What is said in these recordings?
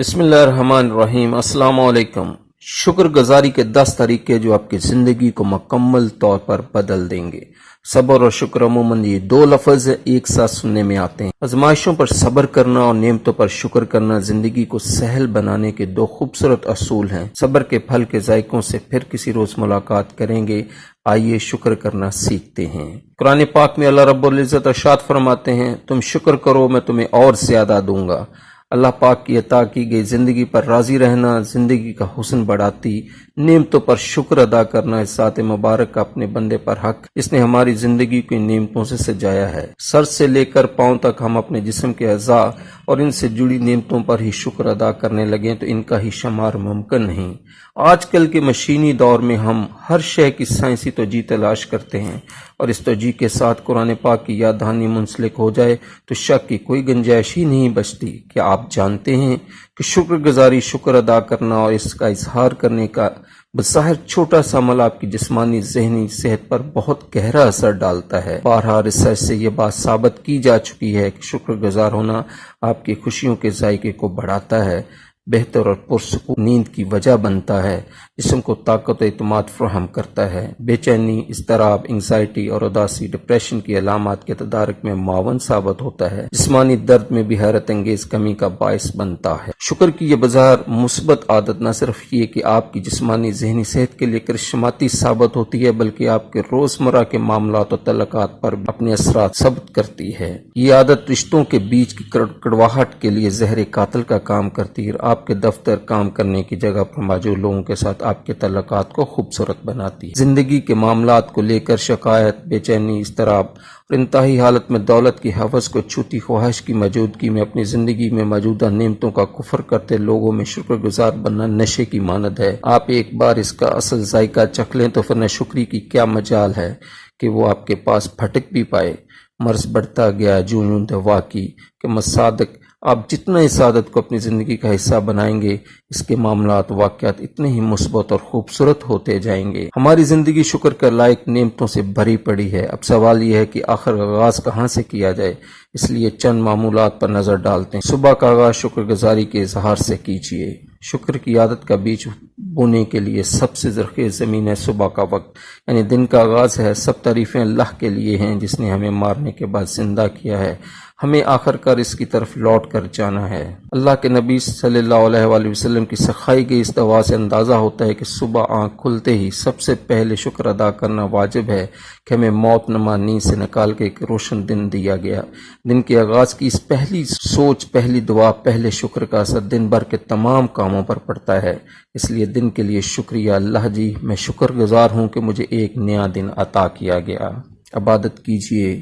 بسم اللہ الرحمن الرحیم۔ السلام علیکم۔ شکر گزاری کے 10 طریقے جو آپ کی زندگی کو مکمل طور پر بدل دیں گے۔ صبر اور شکر عموماً یہ دو لفظ ایک ساتھ سننے میں آتے ہیں۔ آزمائشوں پر صبر کرنا اور نعمتوں پر شکر کرنا زندگی کو سہل بنانے کے دو خوبصورت اصول ہیں۔ صبر کے پھل کے ذائقوں سے پھر کسی روز ملاقات کریں گے۔ آئیے شکر کرنا سیکھتے ہیں۔ قرآن پاک میں اللہ رب العزت ارشاد فرماتے ہیں، تم شکر کرو میں تمہیں اور زیادہ دوں گا۔ اللہ پاک کی عطا کی گئی زندگی پر راضی رہنا زندگی کا حسن بڑھاتی، نعمتوں پر شکر ادا کرنا اس ذات مبارک کا اپنے بندے پر حق، اس نے ہماری زندگی کو ان نعمتوں سے سجایا ہے۔ سر سے لے کر پاؤں تک ہم اپنے جسم کے اعضاء اور ان سے جڑی نعمتوں پر ہی شکر ادا کرنے لگیں تو ان کا ہی شمار ممکن نہیں۔ آج کل کے مشینی دور میں ہم ہر شے کی سائنسی توجیہ تلاش کرتے ہیں، اور اس توجیہ کے ساتھ قرآن پاک کی یاد دہانی منسلک ہو جائے تو شک کی کوئی گنجائش ہی نہیں بچتی۔ کیا آپ جانتے ہیں کہ شکر گزاری، شکر ادا کرنا اور اس کا اظہار کرنے کا بظاہر چھوٹا سا عمل آپ کی جسمانی ذہنی صحت پر بہت گہرا اثر ڈالتا ہے۔ بارہا ریسرچ سے یہ بات ثابت کی جا چکی ہے کہ شکر گزار ہونا آپ کی خوشیوں کے ذائقے کو بڑھاتا ہے، بہتر اور پرسکون نیند کی وجہ بنتا ہے، جسم کو طاقت و اعتماد فراہم کرتا ہے، بے چینی، اضطراب، انگزائٹی اور اداسی، ڈپریشن کی علامات کے تدارک میں معاون ثابت ہوتا ہے، جسمانی درد میں بھی حیرت انگیز کمی کا باعث بنتا ہے۔ شکر کی یہ بظاہر مثبت عادت نہ صرف یہ کہ آپ کی جسمانی ذہنی صحت کے لیے کرشماتی ثابت ہوتی ہے بلکہ آپ کے روزمرہ کے معاملات و تعلقات پر بھی اپنے اثرات ثبت کرتی ہے۔ یہ عادت رشتوں کے بیچ کی کڑواہٹ کے لیے زہر قاتل کا کام کرتی ہے، آپ کے دفتر کام کرنے کی جگہ پر موجود لوگوں کے ساتھ آپ کے تعلقات کو خوبصورت بناتی ہے۔ زندگی کے معاملات کو لے کر شکایت، بے چینی، اضطراب اور انتہائی حالت میں دولت کی حوث کو چھوتی خواہش کی موجودگی میں اپنی زندگی میں موجودہ نعمتوں کا کفر کرتے لوگوں میں شکر گزار بننا نشے کی مانند ہے۔ آپ ایک بار اس کا اصل ذائقہ چکھ لیں تو پھر ناشکری کی کیا مجال ہے کہ وہ آپ کے پاس پھٹک بھی پائے۔ مرض بڑھتا گیا جوں جوں دوا کی کہ مصادق آپ جتنا اس عادت کو اپنی زندگی کا حصہ بنائیں گے اس کے معاملات واقعات اتنے ہی مثبت اور خوبصورت ہوتے جائیں گے۔ ہماری زندگی شکر کے لائق نعمتوں سے بھری پڑی ہے۔ اب سوال یہ ہے کہ آخر آغاز کہاں سے کیا جائے، اس لیے چند معمولات پر نظر ڈالتے ہیں۔ صبح کا آغاز شکر گزاری کے اظہار سے کیجیے۔ شکر کی عادت کا بیج بونے کے لیے سب سے زرخیز زمین ہے صبح کا وقت، یعنی دن کا آغاز ہے۔ سب تعریفیں اللہ کے لیے ہیں جس نے ہمیں مارنے کے بعد زندہ کیا ہے، ہمیں آخر کار اس کی طرف لوٹ کر جانا ہے۔ اللہ کے نبی صلی اللہ علیہ وآلہ وسلم کی سکھائی گئی اس دعا سے اندازہ ہوتا ہے کہ صبح آنکھ کھلتے ہی سب سے پہلے شکر ادا کرنا واجب ہے کہ ہمیں موت نما نیند سے نکال کے ایک روشن دن دیا گیا۔ دن کے آغاز کی اس پہلی سوچ، پہلی دعا، پہلے شکر کا اثر دن بھر کے تمام کاموں پر پڑتا ہے۔ اس لیے دن کے لیے شکریہ اللہ جی، میں شکر گزار ہوں کہ مجھے ایک نیا دن عطا کیا گیا۔ عبادت کیجیے۔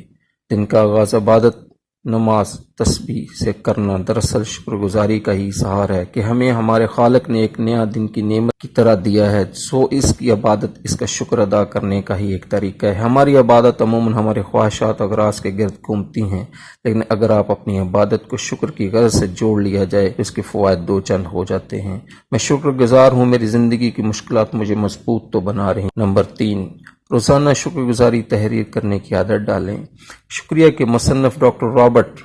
دن کا آغاز عبادت، نماز، تسبیح سے کرنا دراصل شکر گزاری کا ہی اظہار ہے کہ ہمیں ہمارے خالق نے ایک نیا دن کی نعمت کی طرح دیا ہے، سو اس کی عبادت اس کا شکر ادا کرنے کا ہی ایک طریقہ ہے۔ ہماری عبادت عموماً ہمارے خواہشات اور اغراض کے گرد گھومتی ہیں، لیکن اگر آپ اپنی عبادت کو شکر کی غرض سے جوڑ لیا جائے اس کے فوائد دو چند ہو جاتے ہیں۔ میں شکر گزار ہوں، میری زندگی کی مشکلات مجھے مضبوط تو بنا رہی ہیں۔ نمبر 3، روزانہ شکر گزاری تحریر کرنے کی عادت ڈالیں۔ شکریہ کے مصنف ڈاکٹر رابرٹ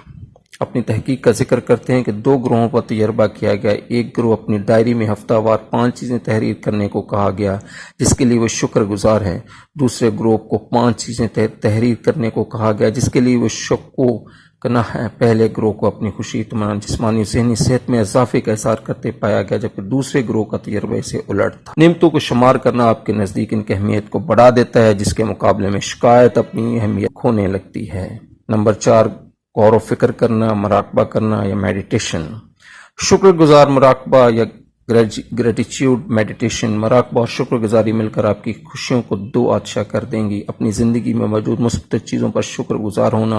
اپنی تحقیق کا ذکر کرتے ہیں کہ 2 گروہوں پر تجربہ کیا گیا۔ ایک گروہ اپنی ڈائری میں ہفتہ وار 5 چیزیں تحریر کرنے کو کہا گیا جس کے لیے وہ شکر گزار ہیں۔ دوسرے گروہ کو 5 چیزیں تحریر کرنے کو کہا گیا جس کے لیے وہ شکوکنہ ہیں۔ پہلے گروہ کو اپنی خوشی، اطمینان، جسمانی ذہنی صحت میں اضافے کا اظہار کرتے پایا گیا، جبکہ دوسرے گروہ کا تجربہ اسے الٹ تھا۔ نعمتوں کو شمار کرنا آپ کے نزدیک ان کی اہمیت کو بڑھا دیتا ہے، جس کے مقابلے میں شکایت اپنی اہمیت کھونے لگتی ہے۔ نمبر 4، غور و فکر کرنا، مراقبہ کرنا یا میڈیٹیشن۔ شکر گزار مراقبہ یا گریٹیٹیوڈ میڈیٹیشن، مراقبہ اور شکر گزاری مل کر آپ کی خوشیوں کو 2 آتشا کر دیں گی۔ اپنی زندگی میں موجود مثبت چیزوں پر شکر گزار ہونا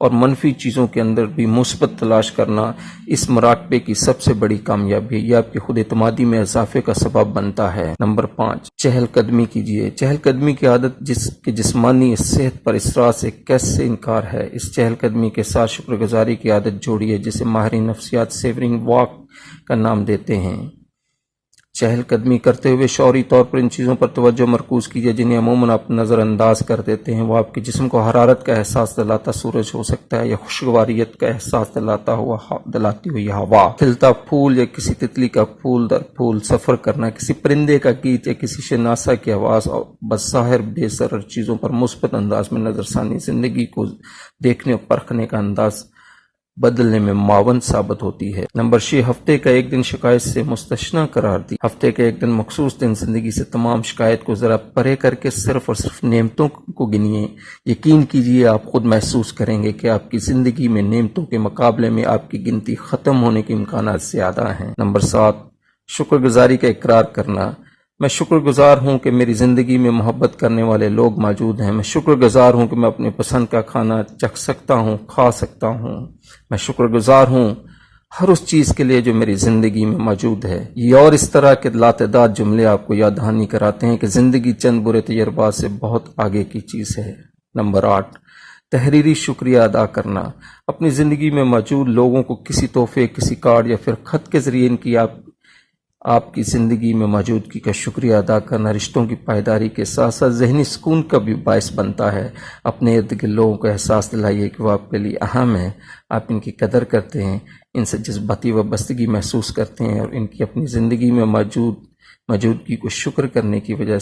اور منفی چیزوں کے اندر بھی مثبت تلاش کرنا اس مراقبے کی سب سے بڑی کامیابی ہے۔ یہ آپ کی خود اعتمادی میں اضافے کا سبب بنتا ہے۔ نمبر 5، چہل قدمی کیجیے۔ چہل قدمی کی عادت جس کے جسمانی صحت پر اثرات سے کیسے انکار ہے، اس چہل قدمی کے ساتھ شکر گزاری کی عادت جوڑیے جسے ماہرین نفسیات سیورنگ واک کا نام دیتے ہیں۔ چہل قدمی کرتے ہوئے شعوری طور پر ان چیزوں پر توجہ مرکوز کیجیے جنہیں عموماً آپ نظر انداز کر دیتے ہیں۔ وہ آپ کے جسم کو حرارت کا احساس دلاتا سورج ہو سکتا ہے، یا خوشگواریت کا احساس دلاتی ہوئی ہوا، کھلتا پھول یا کسی تتلی کا پھول در پھول سفر کرنا، کسی پرندے کا گیت یا کسی شناسا کی آواز، اور بظاہر بے ضرر چیزوں پر مثبت انداز میں نظر ثانی زندگی کو دیکھنے اور پرکھنے کا انداز بدلنے میں معاون ثابت ہوتی ہے۔ نمبر 6، ہفتے کا ایک دن شکایت سے مستثنی قرار دی۔ ہفتے کا ایک دن مخصوص دن زندگی سے تمام شکایت کو ذرا پرے کر کے صرف اور صرف نعمتوں کو گنیے۔ یقین کیجیے آپ خود محسوس کریں گے کہ آپ کی زندگی میں نعمتوں کے مقابلے میں آپ کی گنتی ختم ہونے کے امکانات زیادہ ہیں۔ نمبر 7، شکر گزاری کا اقرار کرنا۔ میں شکر گزار ہوں کہ میری زندگی میں محبت کرنے والے لوگ موجود ہیں۔ میں شکر گزار ہوں کہ میں اپنے پسند کا کھانا چکھ سکتا ہوں، کھا سکتا ہوں۔ میں شکر گزار ہوں ہر اس چیز کے لیے جو میری زندگی میں موجود ہے۔ یہ اور اس طرح کے لاتعداد جملے آپ کو یاد دہانی کراتے ہیں کہ زندگی چند برے تجربات سے بہت آگے کی چیز ہے۔ نمبر 8، تحریری شکریہ ادا کرنا۔ اپنی زندگی میں موجود لوگوں کو کسی تحفے، کسی کارڈ یا پھر خط کے ذریعے ان کی آپ کی زندگی میں موجودگی کا شکریہ ادا کرنا رشتوں کی پائیداری کے ساتھ ساتھ ذہنی سکون کا بھی باعث بنتا ہے۔ اپنے ارد گرد لوگوں کو احساس دلائیے کہ وہ آپ کے لیے اہم ہیں، آپ ان کی قدر کرتے ہیں، ان سے جذباتی وابستگی محسوس کرتے ہیں اور ان کی اپنی زندگی میں موجودگی کو شکر کرنے کی وجہ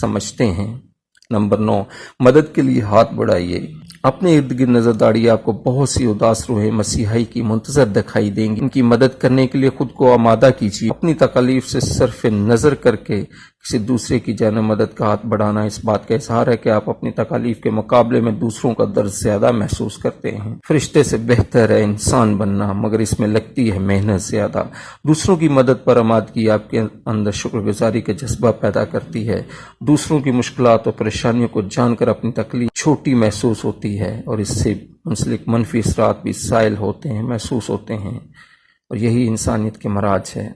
سمجھتے ہیں۔ نمبر 9، مدد کے لیے ہاتھ بڑھائیے۔ اپنے ارد گرد نظر دوڑیے، آپ کو بہت سی اداس روحیں مسیحائی کی منتظر دکھائی دیں گی۔ ان کی مدد کرنے کے لیے خود کو آمادہ کیجیے۔ اپنی تکالیف سے صرف نظر کر کے کسی دوسرے کی جانب مدد کا ہاتھ بڑھانا اس بات کا اظہار ہے کہ آپ اپنی تکالیف کے مقابلے میں دوسروں کا درد زیادہ محسوس کرتے ہیں۔ فرشتے سے بہتر ہے انسان بننا، مگر اس میں لگتی ہے محنت زیادہ۔ دوسروں کی مدد پر آمادگی آپ کے اندر شکر گزاری کا جذبہ پیدا کرتی ہے۔ دوسروں کی مشکلات اور پریشانیوں کو جان کر اپنی تکلیف چھوٹی محسوس ہوتی ہے اور اس سے منسلک منفی اثرات بھی زائل ہوتے ہیں، محسوس ہوتے ہیں، اور یہی انسانیت کے مراج ہے۔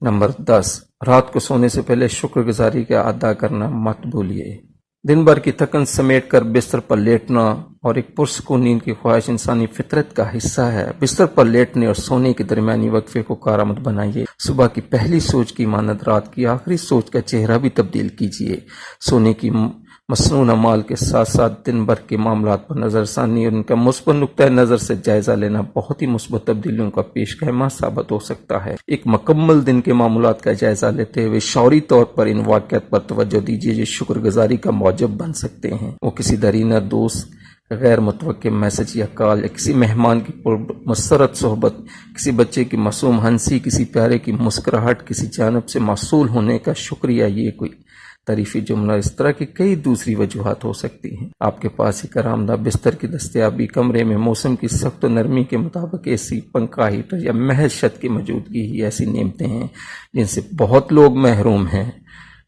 نمبر 10، رات کو سونے سے پہلے شکر گزاری کا ادا کرنا مت بھولیے۔ دن بھر کی تھکن سمیٹ کر بستر پر لیٹنا اور ایک پرسکون نیند کی خواہش انسانی فطرت کا حصہ ہے۔ بستر پر لیٹنے اور سونے کے درمیانی وقفے کو کارآمد بنائیے۔ صبح کی پہلی سوچ کی مانند رات کی آخری سوچ کا چہرہ بھی تبدیل کیجیے۔ سونے کی مصنون اعمال کے ساتھ ساتھ دن بھر کے معاملات پر نظر ثانی اور ان کا مثبت نقطۂ نظر سے جائزہ لینا بہت ہی مثبت تبدیلیوں کا پیش خیمہ ثابت ہو سکتا ہے۔ ایک مکمل دن کے معاملات کا جائزہ لیتے ہوئے شعوری طور پر ان واقعات پر توجہ دیجیے جو شکر گزاری کا موجب بن سکتے ہیں۔ وہ کسی درینہ دوست، غیر متوقع میسج یا کال، یا کسی مہمان کی مسرت صحبت، کسی بچے کی معصوم ہنسی، کسی پیارے کی مسکراہٹ، کسی جانب سے موصول ہونے کا شکریہ، یہ کوئی تعریفی جملہ، اس طرح کی کئی دوسری وجوہات ہو سکتی ہیں۔ آپ کے پاس ایک آرامدہ بستر کی دستیابی، کمرے میں موسم کی سخت و نرمی کے مطابق اے سی، پنکھا، ہیٹر یا محض چھت کی موجودگی ہی ایسی نعمتیں ہیں جن سے بہت لوگ محروم ہیں۔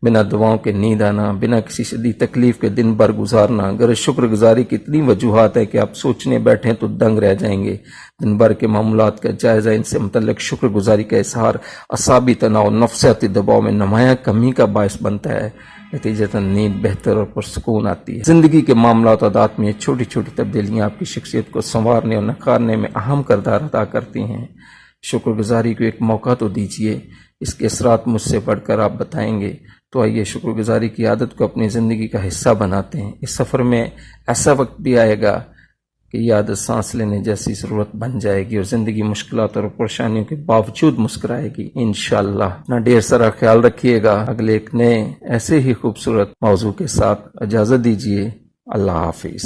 بنا دعاؤں کے نیند آنا، بنا کسی شدید تکلیف کے دن بھر گزارنا، اگر شکر گزاری کی اتنی وجوہات ہے کہ آپ سوچنے بیٹھیں تو دنگ رہ جائیں گے۔ دن بھر کے معاملات کا جائزہ، ان سے متعلق شکر گزاری کا اظہار اعصابی تناؤ، نفسیاتی دباؤ میں نمایاں کمی کا باعث بنتا ہے۔ نتیجتاً نیند بہتر اور پرسکون آتی ہے۔ زندگی کے معاملات و عادات میں چھوٹی چھوٹی تبدیلیاں آپ کی شخصیت کو سنوارنے اور نکھارنے میں اہم کردار ادا کرتی ہیں۔ شکر گزاری کو ایک موقع تو دیجیے، اس کے اثرات مجھ سے بڑھ کر آپ بتائیں گے۔ تو آئیے شکر گزاری کی عادت کو اپنی زندگی کا حصہ بناتے ہیں۔ اس سفر میں ایسا وقت بھی آئے گا کہ یہ عادت سانس لینے جیسی ضرورت بن جائے گی اور زندگی مشکلات اور پریشانیوں کے باوجود مسکرائے گی انشاءاللہ۔ اپنا ڈھیر سارا خیال رکھیے گا۔ اگلے ایک نئے ایسے ہی خوبصورت موضوع کے ساتھ اجازت دیجیے۔ اللہ حافظ۔